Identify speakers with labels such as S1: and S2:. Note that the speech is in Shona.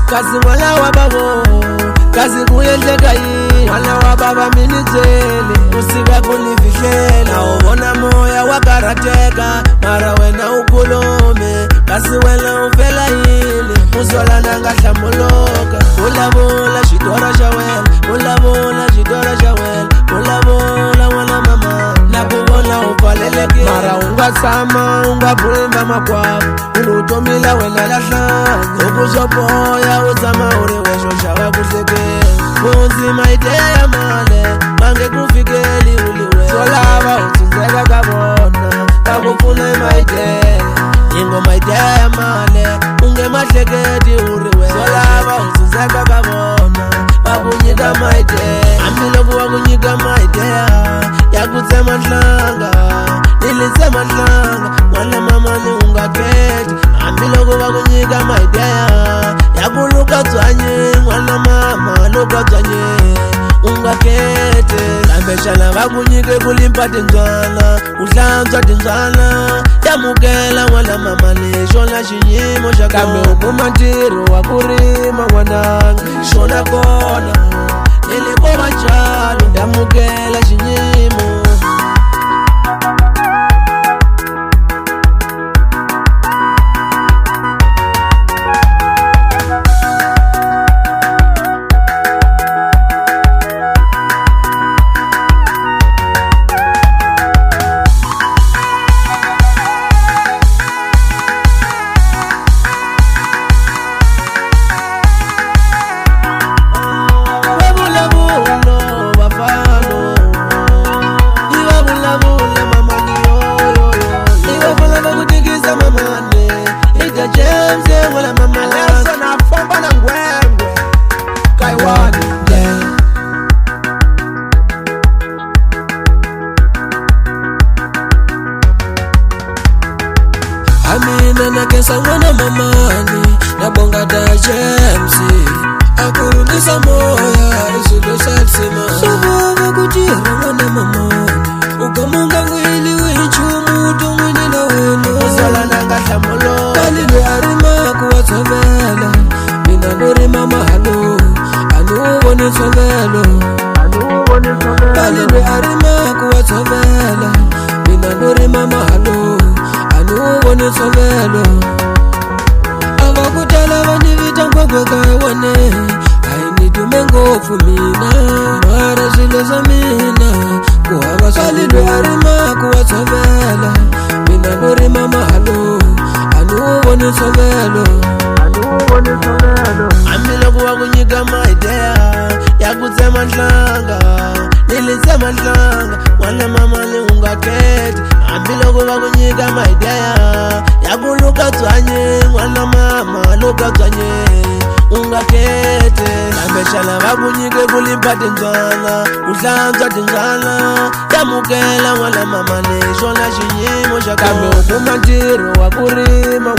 S1: kasi n'wana wa bavo kasi ku endleka yini n'wana wa bava minitsele usika ku ni fihlela u vona moya wa karateka mara wena u khulume kasi wena u fela yini musola na nga hlamuluka vulavula xitora xa wena vulavula xitora xa wena vulavula n'wana mama na ku vona u pfalelekile mara u nga tshama u nga phimba makwavo u tomila wena lahlanyi loko swo boya u tshama u ri wexo xava ku hlekela kunzima ideya male mange ku fikeli u liwe swo lava u tsundzeka ka vona va ku pfuna hi maideya yingo maideya male u nge mahleketi u ri we swo lava u tsundzeka ka vona va ku nyika maideya hambiloko va ku nyika maideya ya ku tsema nhlanga ni li tsema nhlanga n'wana mama ni u nga keti hambiloko va ku nyika maideya ya ku luka byanyi n'wana mama luka byanyi u nga keti kambe xana va ku nyike ku limpa timbyana ku hlantswa timbyana yamukela n'wana mama lexona xiyimo xa kambe u kuma ntirho wa ku rima n'wananga xona kona ni le ko vachalo yamukela xiyimo Amina na kesa n'wana mamani na bonga da James akurudisa moya isilo salsima sobova kutira n'wana mamani ukamunga ngwili winchumu tungwini na wenu usala nanga hlamolo kalilwe arima kuwa tshovela mina nuri mama halo anuwoni tshovelo kalilwe arima kuwa tshovela mina nuri mama halo anuwoni tshovelo avakutala vanivita ngwagweka wane ainidume ngopfu mina mara swilo swa mina kuhava kalilwe arima kuwa tshovela mina nuri mama halo anuwoni tshovelo hambiloko va ku nyika maideya ya ku tsema nhlanga ni li tsema nhlanga n'wana mama ni u nga keti hambiloko va ku nyika maideya ya ku luka byanyi n'wana mama luka byanyi u nga keti kambe xana va ku nyike ku limpa timbyana ku hlantswa timbyana yamukela n'wana mama lexona xiyimo xa kambe u kuma ntirho wa ku rima